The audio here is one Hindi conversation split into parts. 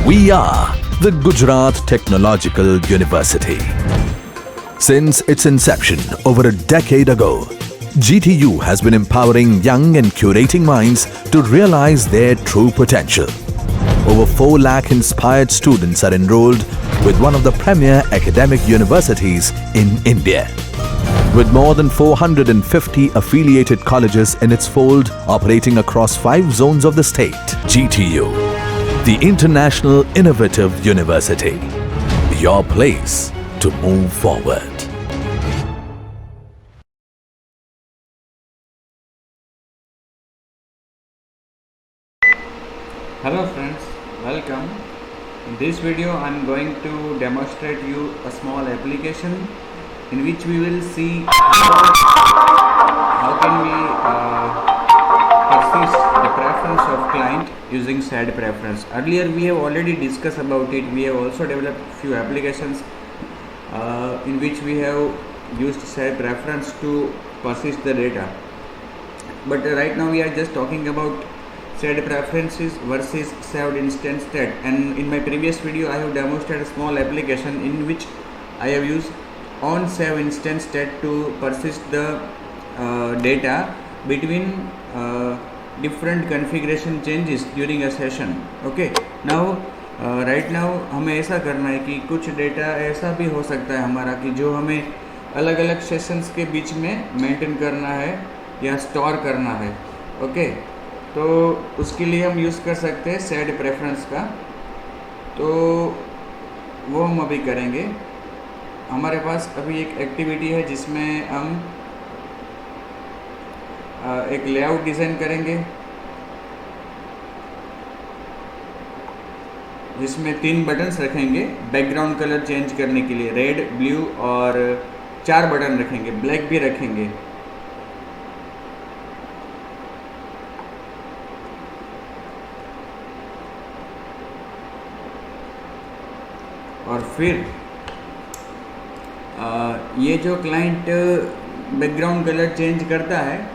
We are the Gujarat Technological University. Since its inception over a decade ago, GTU has been empowering young and curating minds to realize their true potential. Over 4 lakh inspired students are enrolled with one of the premier academic universities in India. With more than 450 affiliated colleges in its fold operating across 5 zones of the state, GTU, the International Innovative University, your place to move forward. Hello friends, welcome. In this video I am going to demonstrate you a small application in which we will see how can we persist the preference of client using SAD preference. Earlier we have already discussed about it. We have also developed few applications in which we have used SAD preference to persist the data. But right now we are just talking about SAD preferences versus saved instance stat, and in my previous video I have demonstrated a small application in which I have used on save instance stat to persist the data between different configuration changes during a session. Okay, now right now हमें ऐसा करना है कि कुछ डेटा ऐसा भी हो सकता है हमारा कि जो हमें अलग अलग सेशंस के बीच में मेंटेन करना है या स्टोर करना है. ओके, तो उसके लिए हम यूज़ कर सकते हैं SAD प्रेफरेंस का. तो वो हम अभी करेंगे. हमारे पास अभी एक एक्टिविटी है जिसमें हम एक लेआउट डिज़ाइन करेंगे जिसमें 3 बटन्स रखेंगे बैकग्राउंड कलर चेंज करने के लिए, रेड, ब्लू और 4 बटन रखेंगे, ब्लैक भी रखेंगे. और फिर ये जो क्लाइंट बैकग्राउंड कलर चेंज करता है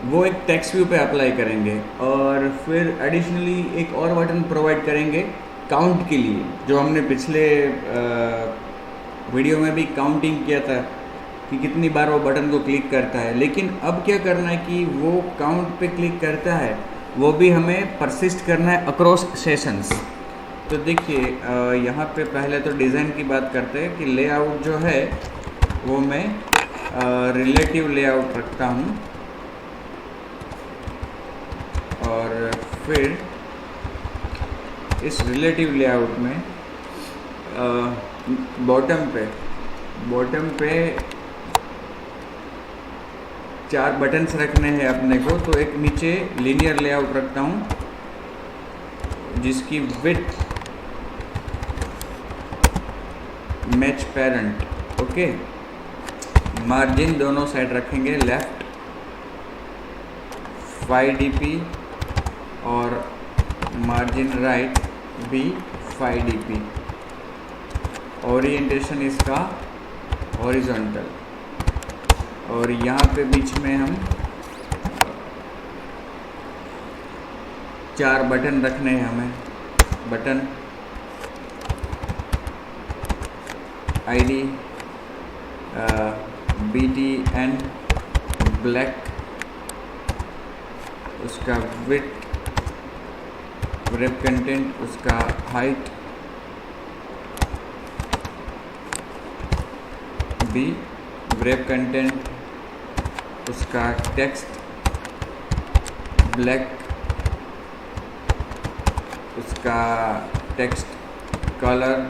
वो एक टेक्स्ट व्यू पे अप्लाई करेंगे. और फिर एडिशनली एक और बटन प्रोवाइड करेंगे काउंट के लिए, जो हमने पिछले वीडियो में भी काउंटिंग किया था कि कितनी बार वो बटन को क्लिक करता है. लेकिन अब क्या करना है कि वो काउंट पे क्लिक करता है वो भी हमें परसिस्ट करना है अक्रॉस सेशंस. तो देखिए यहाँ पे पहले तो डिज़ाइन की बात करते हैं कि लेआउट जो है वो मैं रिलेटिव लेआउट रखता हूँ. और फिर इस रिलेटिव लेआउट में बॉटम पे 4 बटन्स रखने हैं अपने को. तो एक नीचे लीनियर लेआउट रखता हूँ जिसकी width match parent. Okay, margin दोनों साइड रखेंगे, लेफ्ट 5 dp और मार्जिन राइट भी 5 dp. ओरिएंटेशन इसका हॉरिजॉन्टल. और यहाँ पे बीच में हम 4 बटन रखने हैं हमें. बटन ID, BTN, ब्लैक, उसका विड्थ, wrap कंटेंट, उसका हाइट, B, wrap कंटेंट, उसका टेक्स्ट, ब्लैक, उसका टेक्स्ट कलर,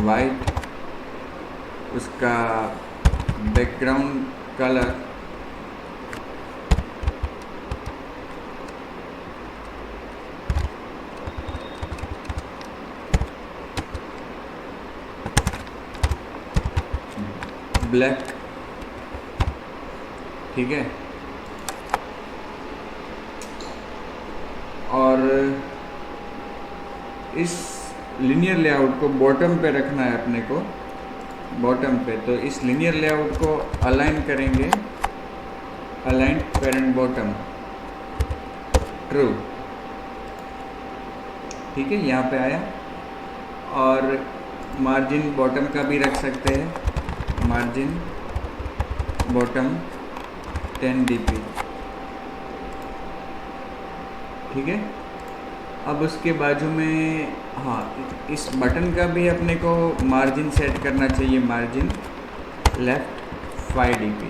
वाइट, उसका बैकग्राउंड कलर, ब्लैक. ठीक है. और इस लीनियर लेआउट को बॉटम पे रखना है अपने को. बॉटम पे, तो इस लीनियर लेआउट को अलाइन करेंगे, अलाइन पेरेंट बॉटम ट्रू, ठीक है, यहाँ पे आया। और मार्जिन बॉटम का भी रख सकते हैं, मार्जिन बॉटम 10 dp, ठीक है। अब उसके बाजू में हाँ, इस बटन का भी अपने को मार्जिन सेट करना चाहिए, मार्जिन लेफ्ट 5 dp।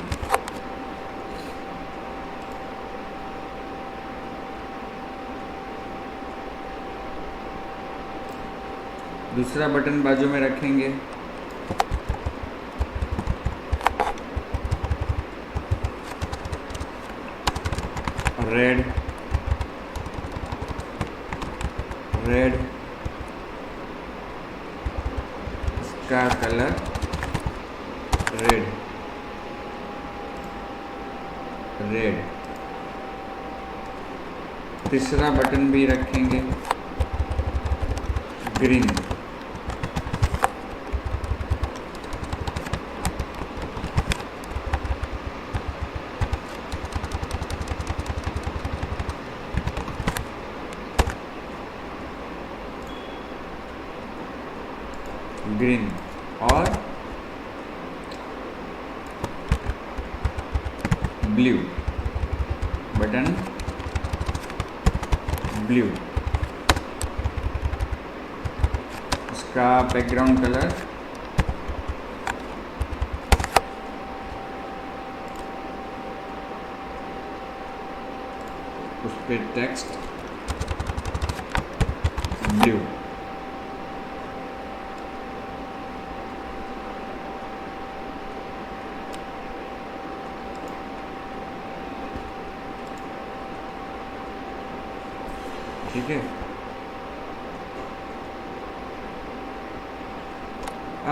दूसरा बटन बाजू में रखेंगे, रेड रेड, इसका कलर रेड रेड। तीसरा बटन भी रखेंगे ग्रीन, ग्रीन, और ब्लू, बटन ब्लू, इसका बैकग्राउंड कलर उस पर टेक्स्ट ब्लू, ठीक है।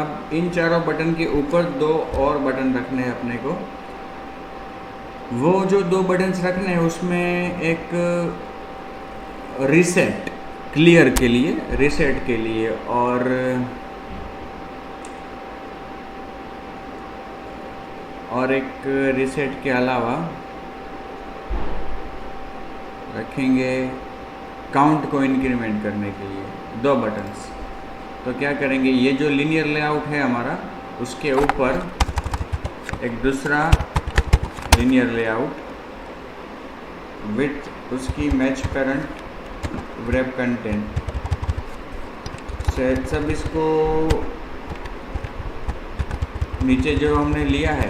अब इन चारों बटन के ऊपर दो और बटन रखने हैं अपने को। वो जो दो बटन्स रखने हैं उसमें एक रीसेट क्लियर के लिए, रीसेट के लिए, और एक रीसेट के अलावा रखेंगे काउंट को इंक्रीमेंट करने के लिए दो बटन्स। तो क्या करेंगे, ये जो लीनियर लेआउट है हमारा, उसके ऊपर एक दूसरा लीनियर लेआउट विथ उसकी मैच करंट व्रैप कंटेंट से सब, इसको नीचे जो हमने लिया है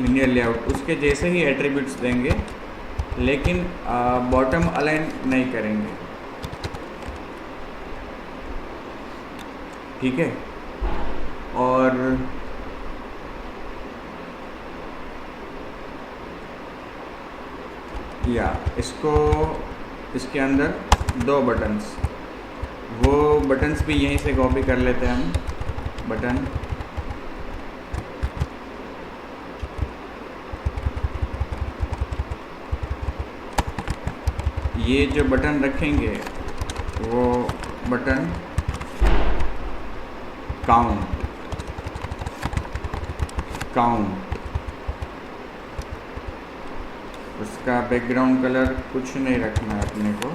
लीनियर लेआउट उसके जैसे ही एट्रीब्यूट्स देंगे, लेकिन बॉटम अलाइन नहीं करेंगे, ठीक है। और या इसको, इसके अंदर दो बटन्स, वो बटन्स भी यहीं से कॉपी कर लेते हैं हम। बटन ये जो बटन रखेंगे वो बटन काउंट, उसका बैकग्राउंड कलर कुछ नहीं रखना है अपने को,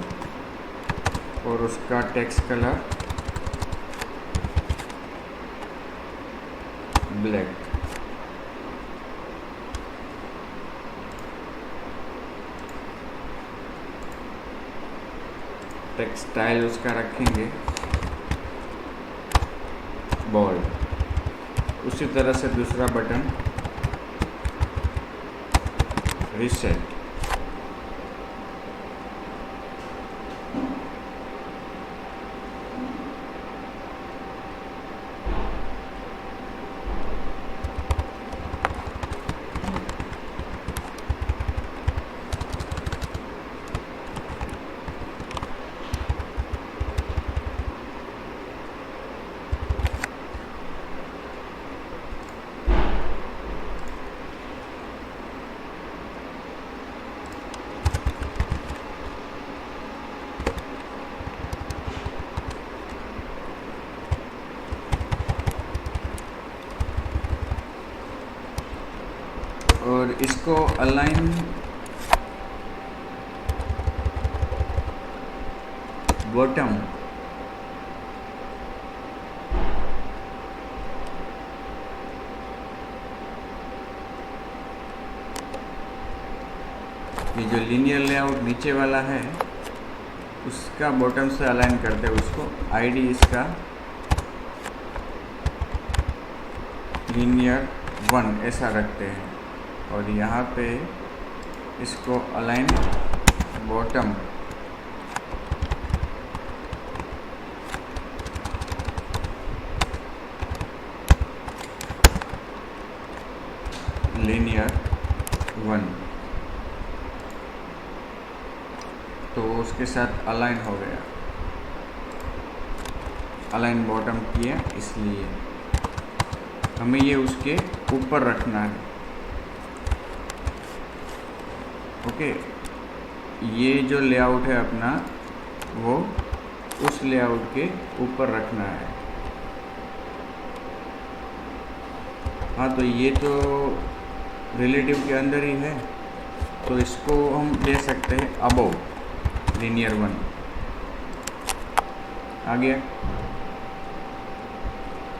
और उसका text colour black. Text style उसका रखेंगे बोल्ड। उसी तरह से दूसरा बटन रीसेट, और इसको अलाइन बॉटम ये जो लीनियर लेआउट नीचे वाला है उसका बॉटम से अलाइन करते हैं उसको। आईडी इसका लीनियर 1 ऐसा रखते हैं और यहाँ पे इसको अलाइन बॉटम लीनियर 1, तो उसके साथ अलाइन हो गया। अलाइन बॉटम किया, इसलिए हमें ये उसके ऊपर रखना है। ओके, ये जो लेआउट है अपना वो उस लेआउट के ऊपर रखना है। हाँ, तो ये तो रिलेटिव के अंदर ही है, तो इसको हम ले सकते हैं अबव लीनियर 1। आ गया।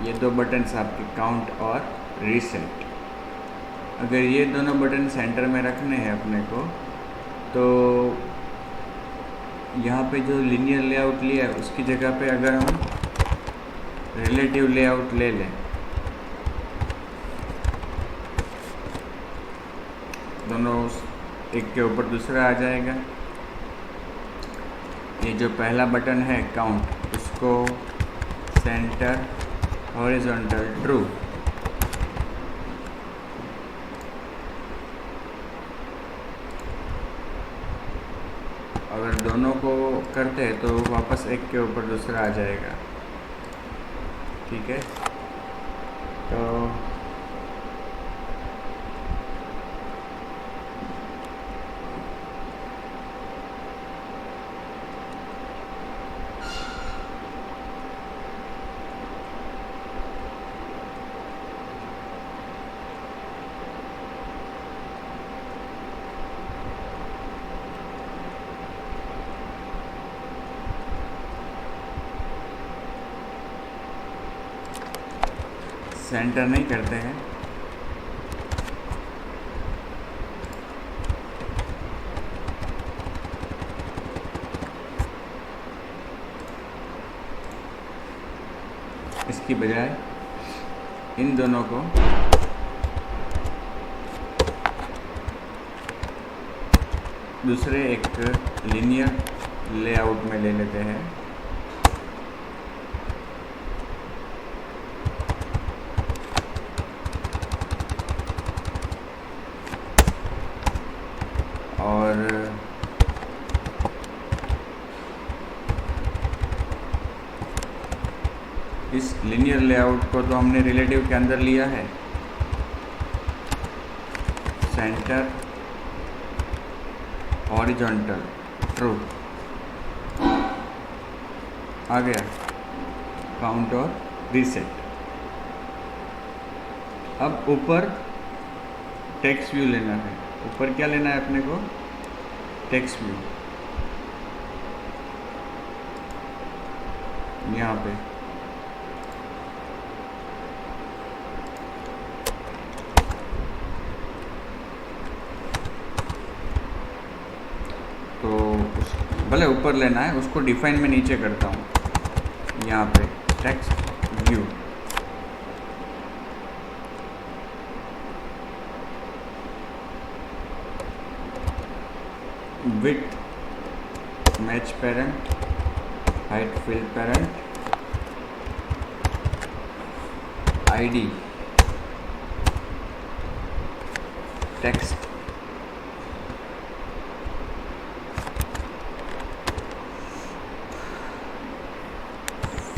ये दो बटन्स आपके काउंट और रीसेट। अगर ये दोनों बटन सेंटर में रखने हैं अपने को, तो यहाँ पे जो लीनियर लेआउट लिया है उसकी जगह पे अगर हम रिलेटिव लेआउट ले लें, दोनों एक के ऊपर दूसरा आ जाएगा। ये जो पहला बटन है काउंट, उसको सेंटर हॉरिजॉन्टल ट्रू, अगर दोनों को करते हैं तो वापस एक के ऊपर दूसरा आ जाएगा। ठीक है, तो सेंटर नहीं करते हैं। इसकी बजाय इन दोनों को दूसरे एक लीनियर लेआउट में ले लेते हैं। और इस लीनियर लेआउट को तो हमने रिलेटिव के अंदर लिया है। सेंटर हॉरिजॉन्टल ट्रू आ गया, काउंट और रीसेट। अब ऊपर टेक्स्ट व्यू लेना है। ऊपर क्या लेना है अपने को? Text view. यहाँ पे तो भले ऊपर लेना है, उसको डिफाइन में नीचे करता हूँ। यहाँ पे text view, width match parent, height field parent, ID text,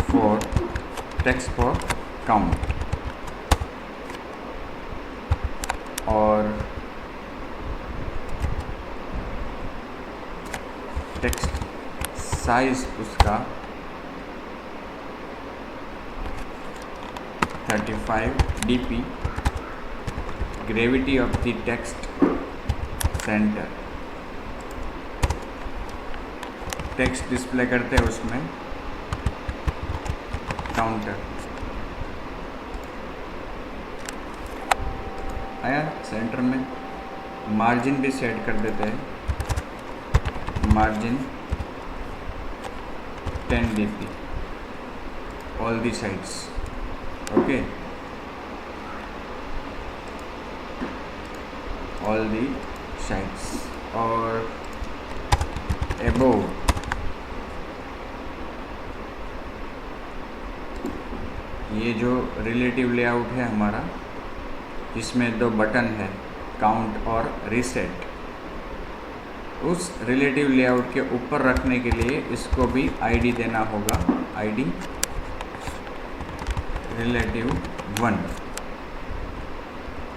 for text for count, और टेक्स्ट साइज उसका 35 dp gravity of the text centre, text display करते हैं उसमें काउंटर आया सेंटर में। मार्जिन भी सेट कर देते हैं, margin 10 dp all the sides, okay, all the sides. और एबोव ये जो रिलेटिव लेआउट है हमारा, जिसमें 2 बटन है काउंट और रीसेट, उस रिलेटिव लेआउट के ऊपर रखने के लिए इसको भी आईडी देना होगा, आईडी रिलेटिव 1,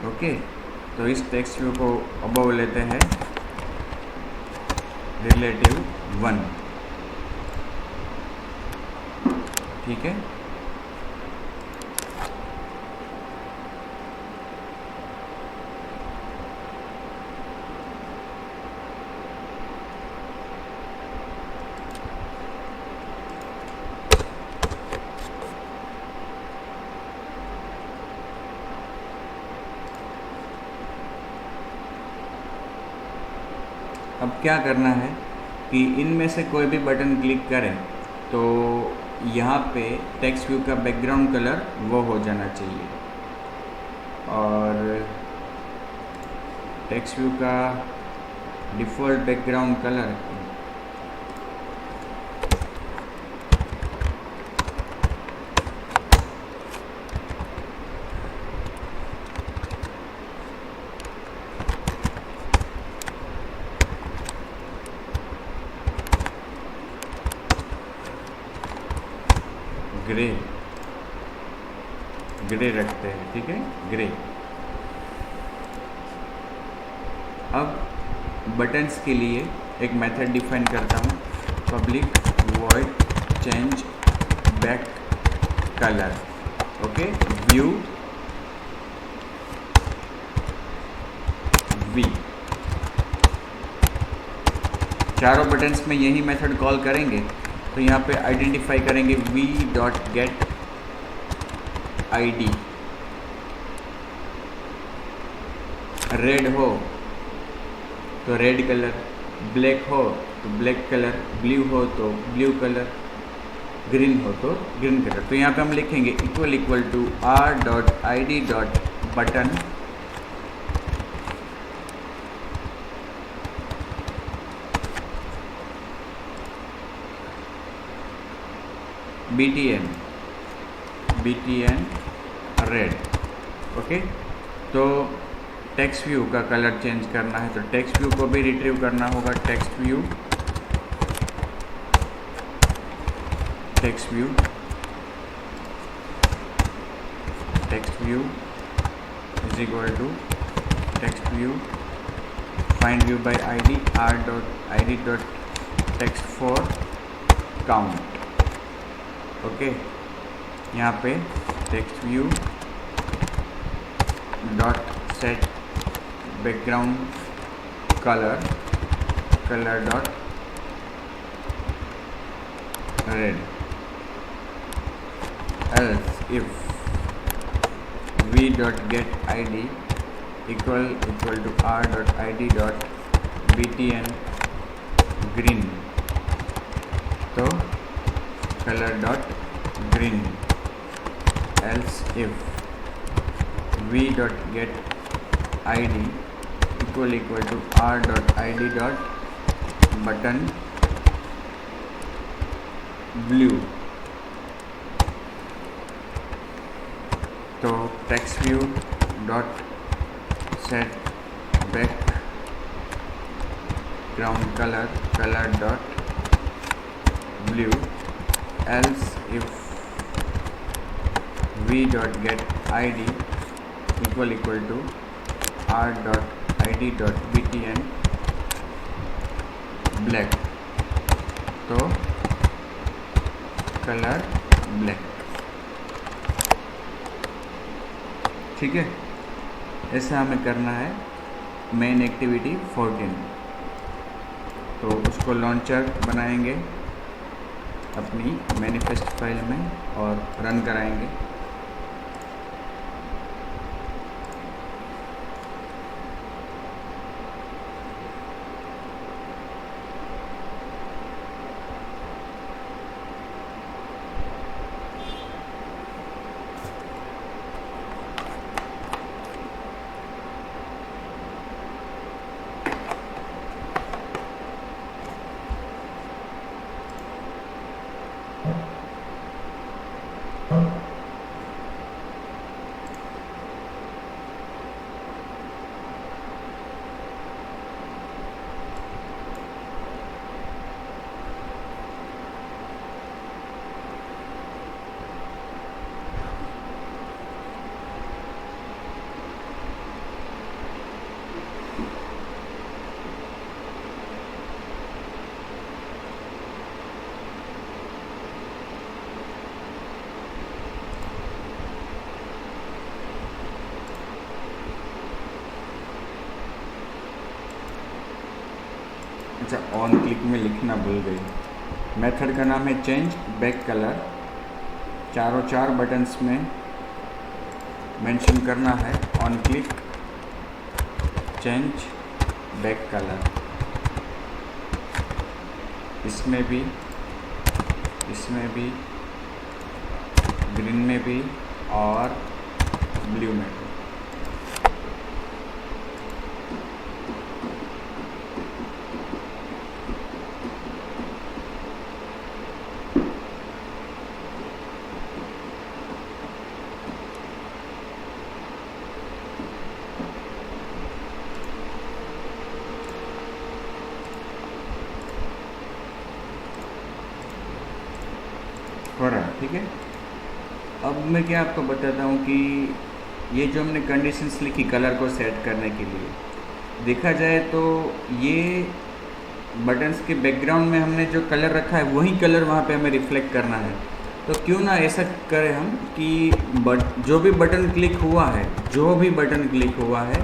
ओके। तो इस टेक्स्ट व्यू को अबव लेते हैं रिलेटिव 1, ठीक है। अब क्या करना है कि इनमें से कोई भी बटन क्लिक करें तो यहाँ पे टेक्स्ट व्यू का बैकग्राउंड कलर वो हो जाना चाहिए, और टेक्स्ट व्यू का डिफ़ॉल्ट बैकग्राउंड कलर ग्रे रखते हैं, ठीक है, ग्रे। अब बटन्स के लिए एक मेथड डिफाइन करता हूँ, public void change back colour, okay, view V. चारों बटन्स में यही मेथड कॉल करेंगे। तो यहाँ पे आइडेंटिफाई करेंगे v dot get ID, red हो तो रेड कलर, ब्लैक हो तो ब्लैक कलर, ब्लू हो तो ब्लू कलर, ग्रीन हो तो ग्रीन कलर। तो यहाँ पे हम लिखेंगे equal to r dot ID dot button BTN red, okay. तो टेक्स्ट व्यू का कलर चेंज करना है तो टेक्स्ट व्यू को भी रिट्रीव करना होगा, text view is equal to text view find view by ID r dot ID dot text for count, okay. यहाँ पे text view dot set background colour dot red, else if v dot get id equal to r dot id dot btn green, तो color dot green, else if v dot get id equal to r dot id dot button blue, तो text view dot set background colour dot blue, else if v dot get id equal to r dot id dot btn black, तो कलर ब्लैक, ठीक है। ऐसा हमें करना है मेन एक्टिविटी 14। तो उसको लॉन्चर बनाएंगे अपनी मैनिफेस्ट फाइल में और रन कराएंगे। अच्छा, ऑन क्लिक में लिखना भूल गई। मेथड का नाम है चेंज बैक कलर। चारों 4 बटन्स में मेंशन करना है on click change back colour. इसमें भी, ग्रीन में भी और ब्लू में भी। हो रहा है, ठीक है। अब मैं क्या आपको बताता हूँ कि ये जो हमने कंडीशंस लिखी कलर को सेट करने के लिए, देखा जाए तो ये बटन्स के बैकग्राउंड में हमने जो कलर रखा है वही कलर वहाँ पे हमें रिफ्लेक्ट करना है। तो क्यों ना ऐसा करें हम कि जो भी बटन क्लिक हुआ है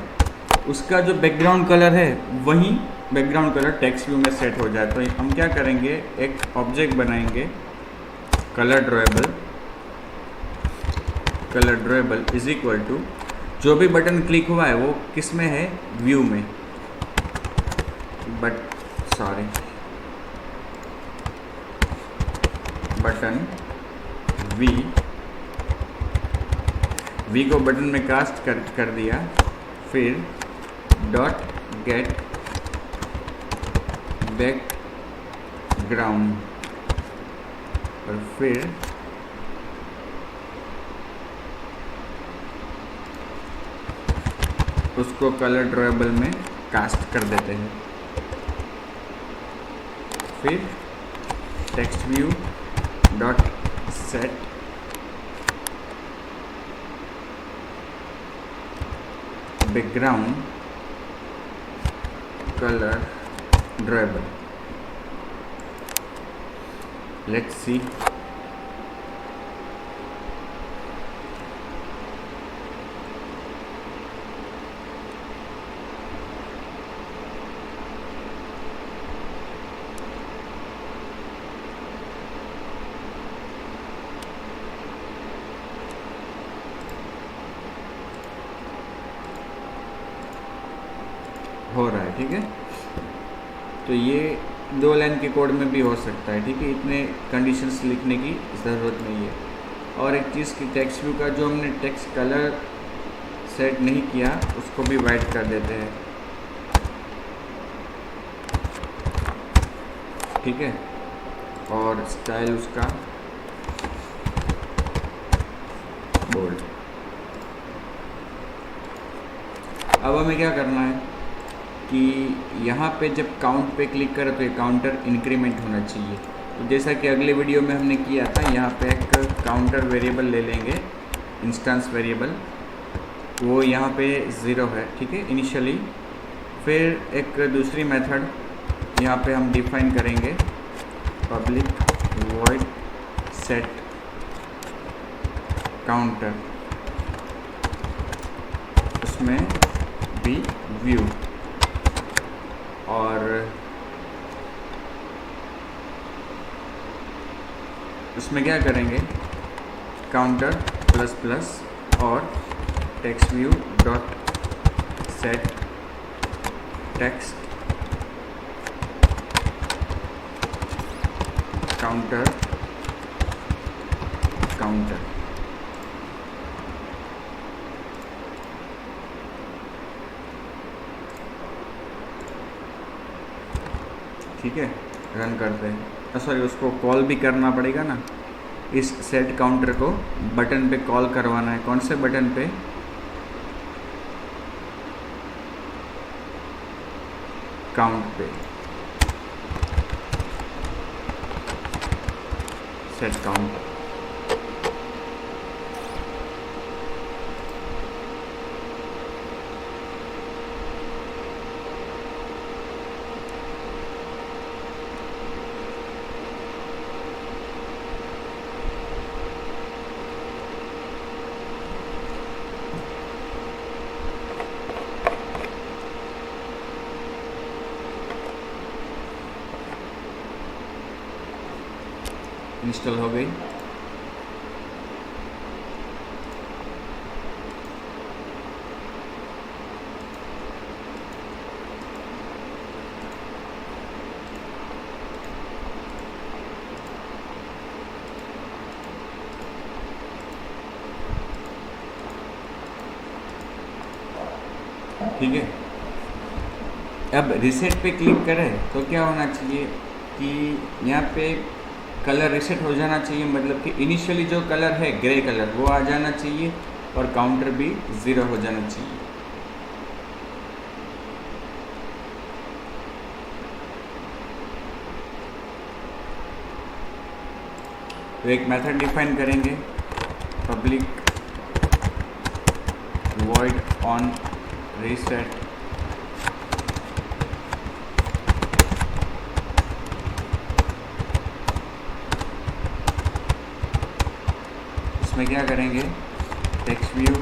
उसका जो बैकग्राउंड कलर है वही बैकग्राउंड कलर टेक्स्ट व्यू में सेट हो जाए। तो हम क्या करेंगे, एक ऑब्जेक्ट बनाएंगे colour drawable is equal to जो भी बटन क्लिक हुआ है वो किस में है, व्यू में। बटन वी को बटन में कास्ट कर दिया, फिर डॉट गेट बैकग्राउंड और फिर उसको कलर ड्रॉएबल में कास्ट कर देते हैं। फिर text view dot set background colour drawable. Let's see. हो रहा है, ठीक है। तो ये 2 लाइन के कोड में भी हो सकता है, ठीक है। इतने कंडीशंस लिखने की ज़रूरत नहीं है। और एक चीज़ की टेक्स्ट व्यू का जो हमने टेक्स्ट कलर सेट नहीं किया उसको भी वाइट कर देते हैं, ठीक है। और स्टाइल उसका बोल्ड। अब हमें क्या करना है कि यहाँ पे जब काउंट पे क्लिक करें तो ये काउंटर इंक्रीमेंट होना चाहिए। तो जैसा कि अगले वीडियो में हमने किया था, यहाँ पे एक काउंटर वेरिएबल ले लेंगे, इंस्टेंस वेरिएबल, वो यहाँ पे 0 है, ठीक है, इनिशियली। फिर एक दूसरी मेथड यहाँ पे हम डिफाइन करेंगे, पब्लिक वॉइड सेट काउंटर। उसमें भी व्यू, और उसमें क्या करेंगे, काउंटर प्लस प्लस और text view dot set text counter counter. ठीक है, रन करते हैं। सॉरी, उसको कॉल भी करना पड़ेगा ना, इस सेट काउंटर को बटन पे कॉल करवाना है। कौन से बटन पे, काउंट पे, सेट काउंट। इंस्टॉल हो गई। ठीक है, अब रिसेट पे क्लिक करें तो क्या होना चाहिए कि यहाँ पे कलर रिसेट हो जाना चाहिए, मतलब कि इनिशियली जो कलर है ग्रे कलर वो आ जाना चाहिए और काउंटर भी 0 हो जाना चाहिए। तो एक मेथड डिफाइन करेंगे, पब्लिक void on reset इसमें क्या करेंगे, text view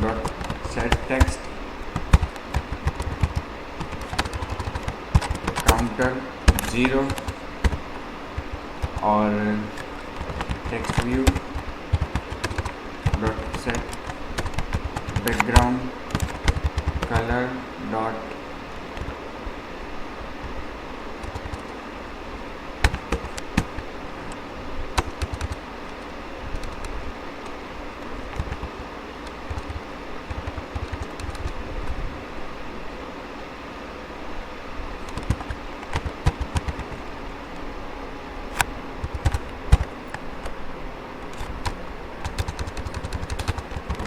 dot set text counter 0 और text view dot set background colour dot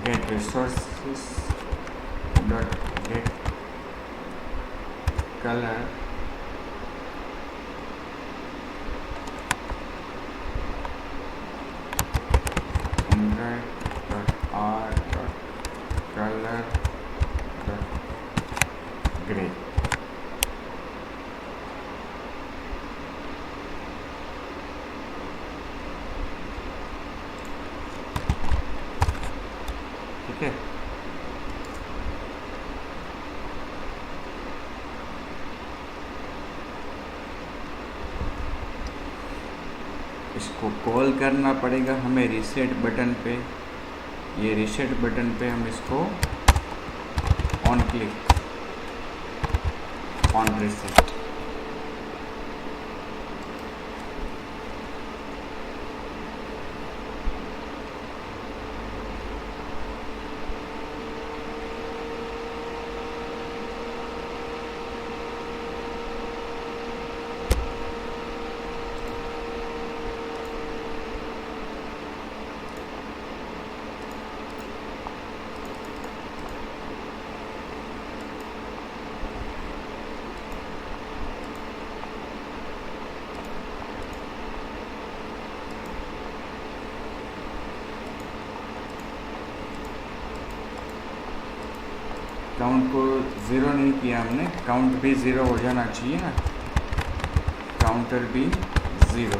get resources dot get color Android dot r dot color dot gray। ठीक है, इसको कॉल करना पड़ेगा हमें रीसेट बटन पे। ये रीसेट बटन पे हम इसको on click on reset. Count को 0 नहीं किया हमने, काउंट भी 0 हो जाना चाहिए ना, काउंटर भी 0।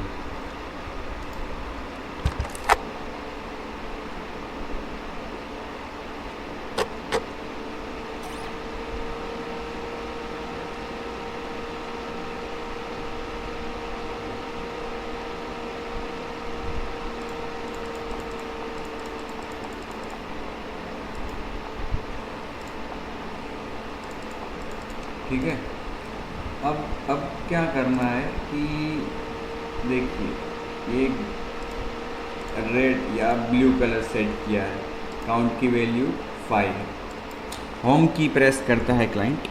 ठीक है। अब क्या करना है कि देखिए, ये रेड या ब्लू कलर सेट किया है, काउंट की वैल्यू 5 है। होम की प्रेस करता है क्लाइंट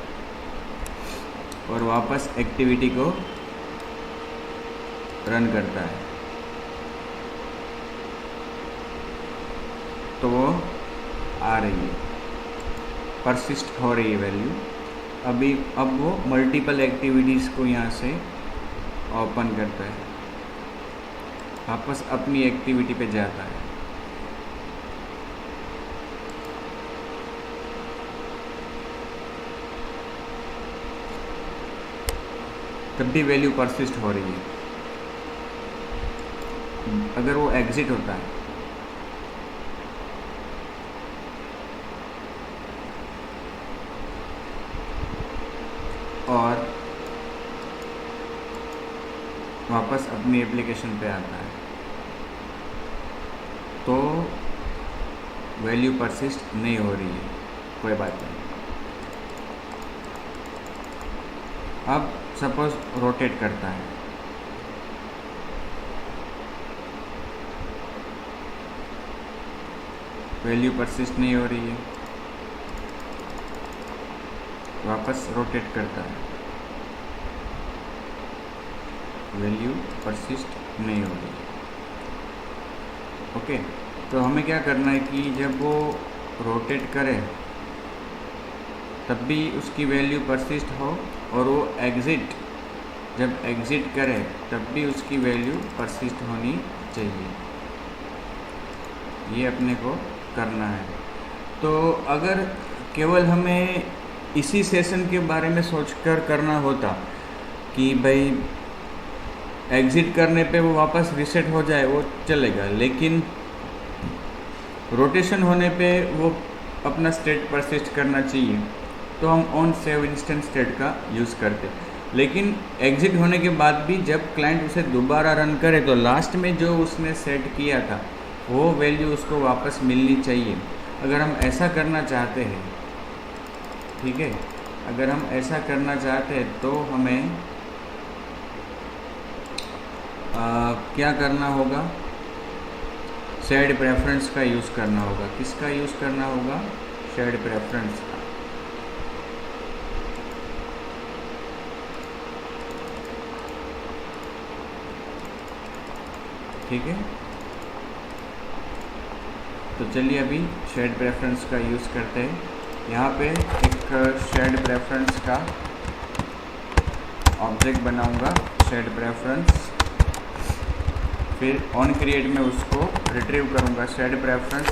और वापस एक्टिविटी को रन करता है, तो वो आ रही है, परसिस्ट हो रही है वैल्यू। अब वो मल्टीपल एक्टिविटीज़ को यहाँ से ओपन करता है, वापस अपनी एक्टिविटी पे जाता है। तब भी वैल्यू परसिस्ट हो रही है। अगर वो एग्जिट होता है और वापस अपनी एप्लीकेशन पे आता है, तो वैल्यू परसिस्ट नहीं हो रही है, कोई बात नहीं। अब सपोज रोटेट करता है, वैल्यू परसिस्ट नहीं हो रही है, वापस रोटेट करता है, वैल्यू परसिस्ट नहीं हो रही है। ओके, तो हमें क्या करना है कि जब वो रोटेट करे तब भी उसकी वैल्यू परसिस्ट हो, और वो जब एग्जिट करे तब भी उसकी वैल्यू परसिस्ट होनी चाहिए। ये अपने को करना है। तो अगर केवल हमें इसी सेशन के बारे में सोचकर करना होता कि भाई एग्जिट करने पे वो वापस रीसेट हो जाए, वो चलेगा, लेकिन रोटेशन होने पे वो अपना स्टेट परसिस्ट करना चाहिए, तो हम ऑन सेव इंस्टेंट स्टेट का यूज़ करते। लेकिन एग्जिट होने के बाद भी जब क्लाइंट उसे दोबारा रन करे तो लास्ट में जो उसने सेट किया था वो वैल्यू उसको वापस मिलनी चाहिए। अगर हम ऐसा करना चाहते हैं, ठीक है, अगर हम ऐसा करना चाहते हैं तो हमें क्या करना होगा, शेयर्ड प्रेफरेंस का यूज़ करना होगा। किसका यूज़ करना होगा? शेयर्ड प्रेफरेंस का। ठीक है, तो चलिए अभी शेयर्ड प्रेफरेंस का यूज़ करते हैं। यहाँ पे एक शेयर्ड प्रेफरेंस का ऑब्जेक्ट बनाऊंगा, शेयर्ड प्रेफरेंस, फिर ऑन क्रिएट में उसको रिट्रीव करूंगा। Shared preference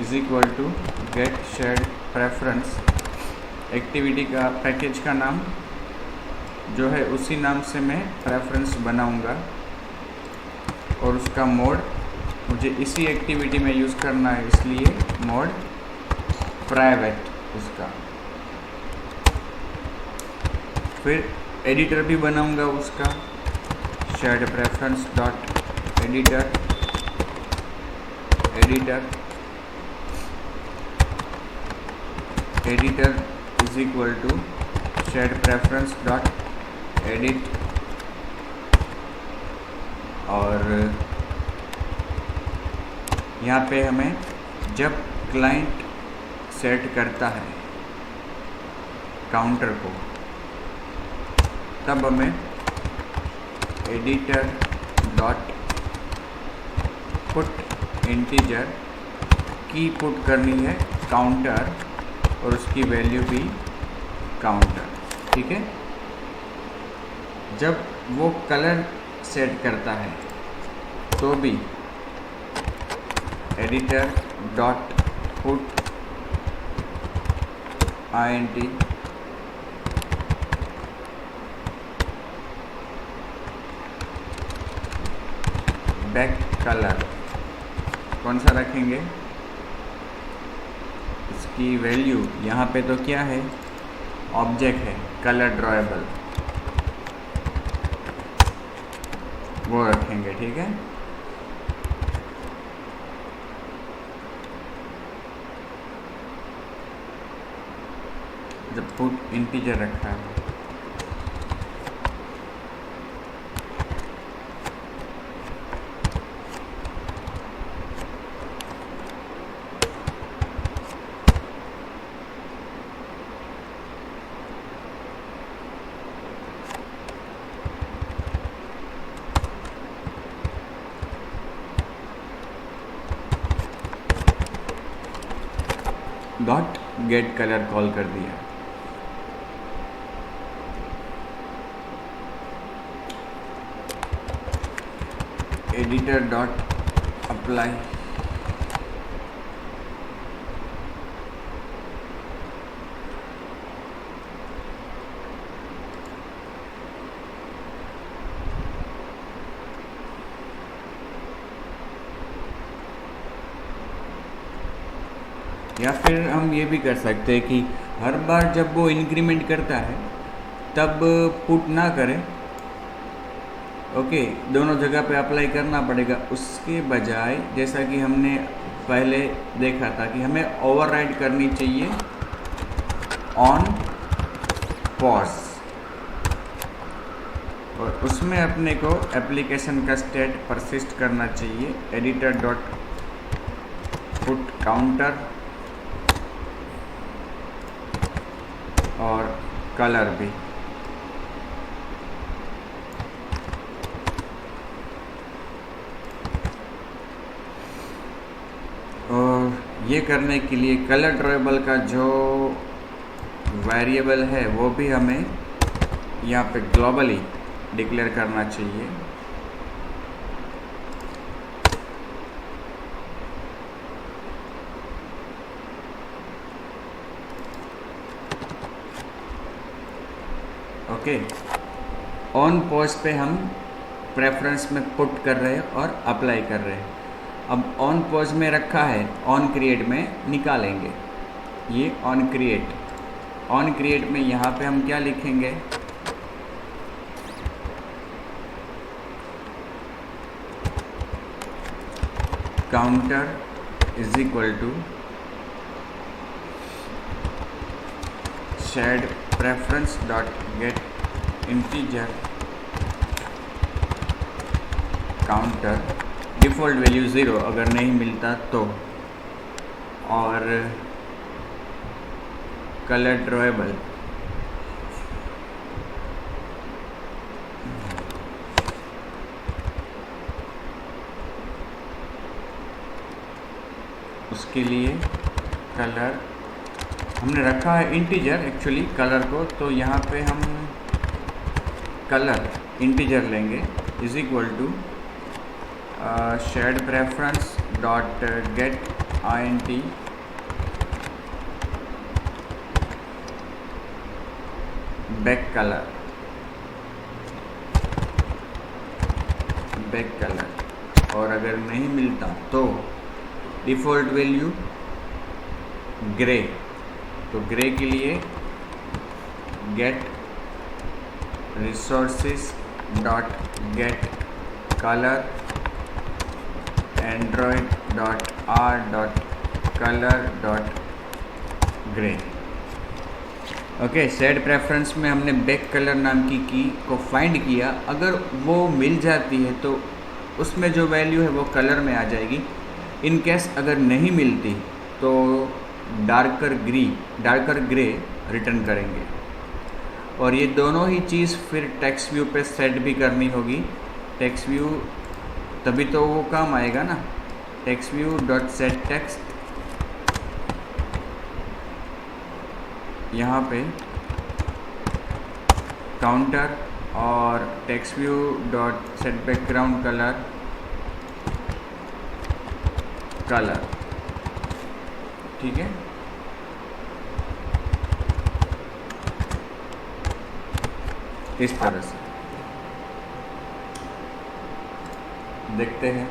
is equal to get shared preference. Activity का पैकेज का नाम जो है उसी नाम से मैं प्रेफरेंस बनाऊंगा, और उसका मोड मुझे इसी एक्टिविटी में यूज़ करना है, इसलिए मोड प्राइवेट उसका। फिर एडिटर भी बनाऊंगा उसका, shared preference dot editor, editor is equal to shared preference dot edit. और यहाँ पे हमें जब क्लाइंट सेट करता है काउंटर को, तब हमें एडिटर डॉट पुट इंटीजर की पुट करनी है काउंटर, और उसकी वैल्यू भी काउंटर। ठीक है, जब वो कलर सेट करता है तो भी editor dot put INT back colour कौन सा रखेंगे, इसकी वैल्यू यहाँ पे तो क्या है, ऑब्जेक्ट है कलर ड्रॉएबल, वो रखेंगे। ठीक है, जब पुट इंटीजर रखा है। डॉट गेट कलर कॉल कर दिया। एडिटर डॉट अप्लाई, या फिर हम ये भी कर सकते हैं कि हर बार जब वो इंक्रीमेंट करता है तब पुट ना करें। ओके, दोनों जगह पे अप्लाई करना पड़ेगा। उसके बजाय जैसा कि हमने पहले देखा था कि हमें ओवरराइड करनी चाहिए ऑन पॉज, और उसमें अपने को एप्लीकेशन का स्टेट परसिस्ट करना चाहिए। एडिटर डॉट पुट काउंटर और कलर भी। और ये करने के लिए कलर ड्राइबल का जो वेरिएबल है वो भी हमें यहाँ पे ग्लोबली डिक्लेयर करना चाहिए। ओके, ऑन पॉज पे हम प्रेफरेंस में पुट कर रहे हैं और अप्लाई कर रहे हैं। अब ऑन पॉज में रखा है, ऑन क्रिएट में निकालेंगे। ये ऑन क्रिएट में यहाँ पे हम क्या लिखेंगे, counter is equal to shared preference dot get integer counter, default value 0 अगर नहीं मिलता तो, और कलर ड्रॉएबल उसके लिए कलर हमने रखा है इंटीजर एक्चुअली कलर को, तो यहाँ पे हम कलर इंटीजर लेंगे is equal to shared preference dot get INT back colour, और अगर नहीं मिलता तो डिफ़ॉल्ट वैल्यू ग्रे, तो ग्रे के लिए get resources dot get colour Android dot R dot colour dot grey. Okay, set preference में हमने बैक कलर नाम की को फाइंड किया। अगर वो मिल जाती है तो उसमें जो वैल्यू है वो कलर में आ जाएगी। इन केस अगर नहीं मिलती तो डार्कर ग्रे रिटर्न करेंगे। और ये दोनों ही चीज़ फिर टेक्स्ट व्यू पे सेट भी करनी होगी। टेक्स्ट व्यू तभी तो वो काम आएगा ना। Text view dot set text, यहाँ पे काउंटर और text view dot set background colour, ठीक है। इस तरह से देखते हैं।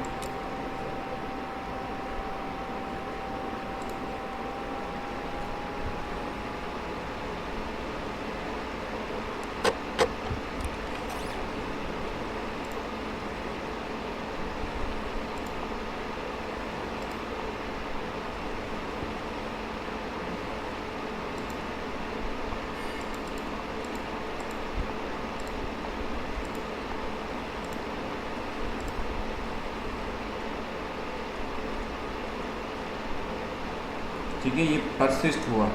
है, ये परसिस्ट हुआ।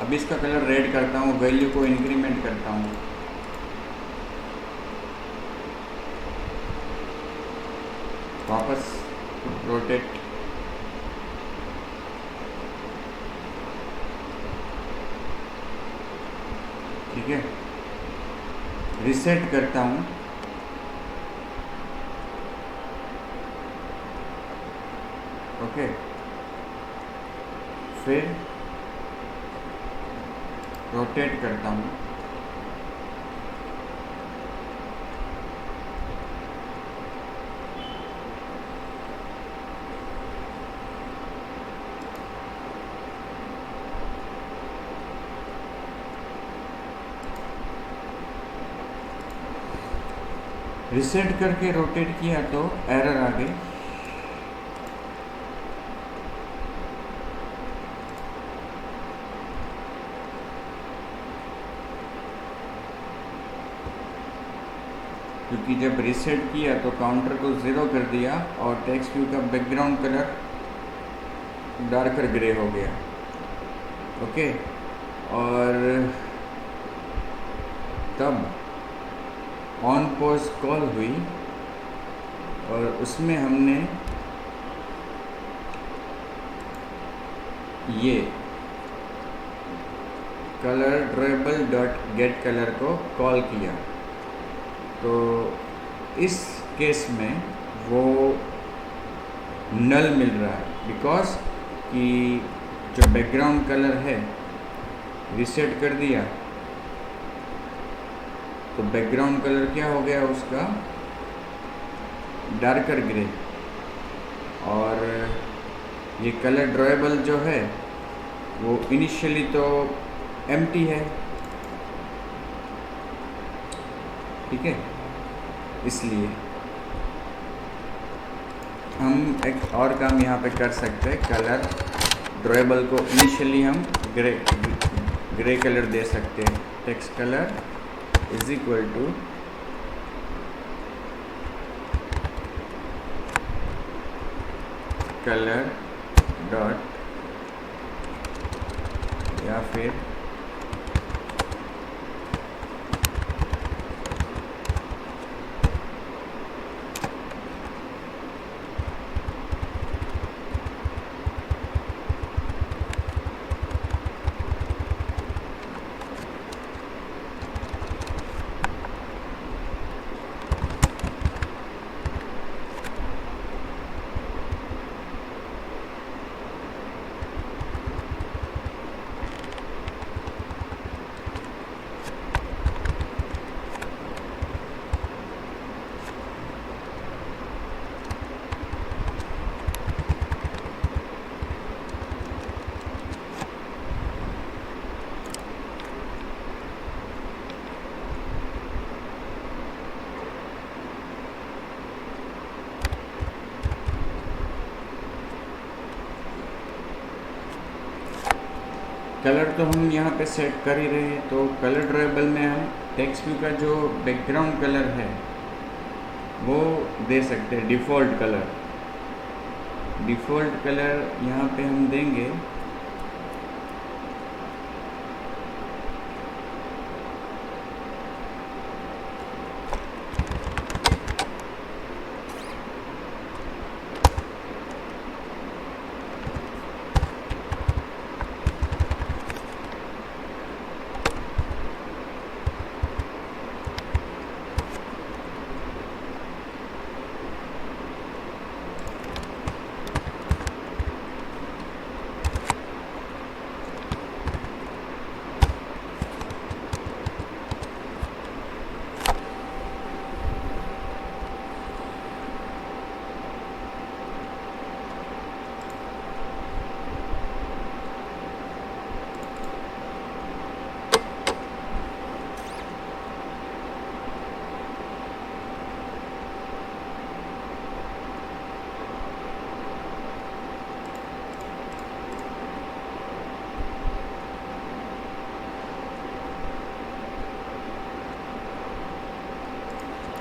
अब इसका कलर रेड करता हूँ, वैल्यू को इंक्रीमेंट करता हूँ, वापस रोटेट, ठीक है, रिसेट करता हूँ, ओके, फिर रोटेट करता हूँ, रिसेट करके रोटेट किया तो एरर आ गई। क्योंकि जब रिसेट किया तो काउंटर को 0 कर दिया और टेक्स्ट व्यू का बैकग्राउंड कलर डार्कर ग्रे हो गया, ओके। और तब ऑन पॉज कॉल हुई और उसमें हमने ये colour dribble dot get colour को कॉल किया। तो इस केस में वो नल मिल रहा है, बिकॉज कि जो बैकग्राउंड कलर है रिसेट कर दिया तो बैकग्राउंड कलर क्या हो गया उसका, डार्कर ग्रे। और ये कलर ड्राइबल जो है वो इनिशियली तो एम्प्टी है, ठीक है। इसलिए हम एक और काम यहाँ पे कर सकते हैं, कलर ड्राइबल को इनिशियली हम ग्रे कलर दे सकते हैं। Text colour is equal to colour dot या फिर कलर तो हम यहाँ पे सेट कर ही रहे हैं। तो कलर ड्राइबल में हम टेक्स्ट व्यू का जो बैकग्राउंड कलर है वो दे सकते हैं, डिफ़ॉल्ट कलर। डिफ़ॉल्ट कलर यहाँ पे हम देंगे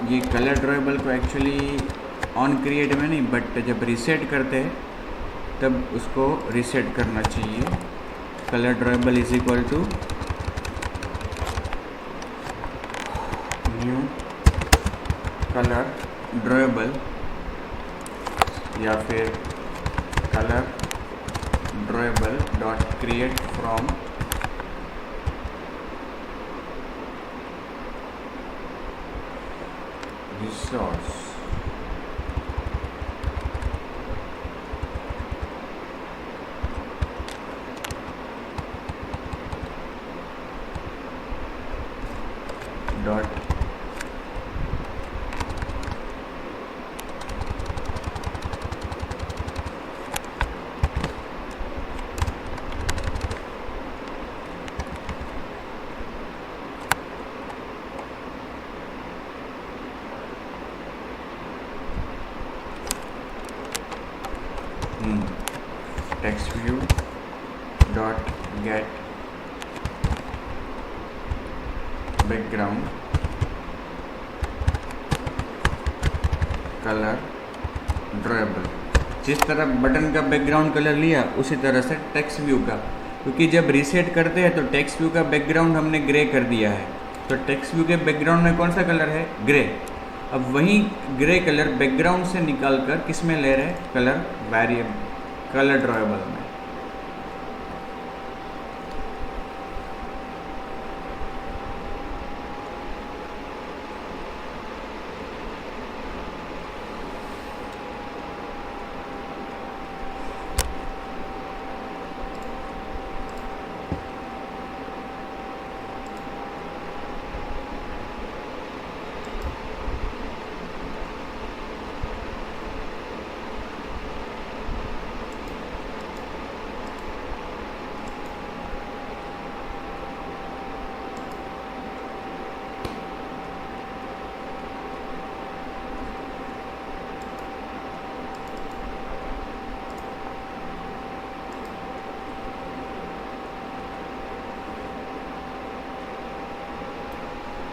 ये कलर ड्राइबल को एक्चुअली ऑन क्रिएट में नहीं, बट जब रीसेट करते हैं तब उसको रीसेट करना चाहिए। color drawable is equal to new color drawable या फिर color drawable dot create from resource dot text view dot get background color drawable। जिस तरह बटन का बैकग्राउंड कलर लिया उसी तरह से टेक्स्ट व्यू का, क्योंकि जब रीसेट करते हैं तो टेक्स्ट व्यू का बैकग्राउंड हमने ग्रे कर दिया है, तो टेक्स्ट व्यू के बैकग्राउंड में कौन सा कलर है? ग्रे। अब वही ग्रे कलर बैकग्राउंड से निकाल कर किस में ले रहे हैं? कलर वेरिएबल, कलर ड्रॉएबल में।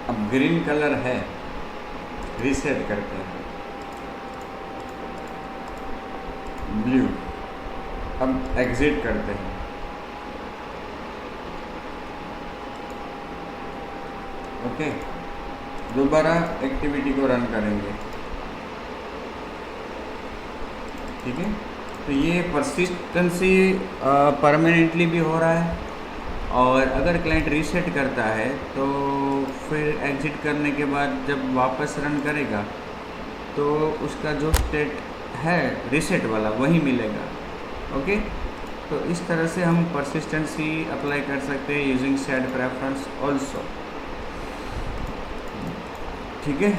अब ग्रीन कलर है, रीसेट करते हैं, ब्लू। अब एग्जिट करते हैं, ओके। दोबारा एक्टिविटी को रन करेंगे, ठीक है। तो ये परसिस्टेंसी परमानेंटली भी हो रहा है, और अगर क्लाइंट रीसेट करता है तो फिर एग्जिट करने के बाद जब वापस रन करेगा तो उसका जो स्टेट है रीसेट वाला वही मिलेगा, ओके। तो इस तरह से हम परसिस्टेंसी अप्लाई कर सकते हैं यूजिंग सेट प्रेफरेंस ऑल्सो, ठीक है,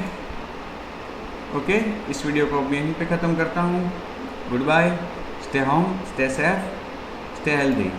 ओके। इस वीडियो को अब यहीं पे ख़त्म करता हूँ। Good bye, stay home, stay safe, stay healthy.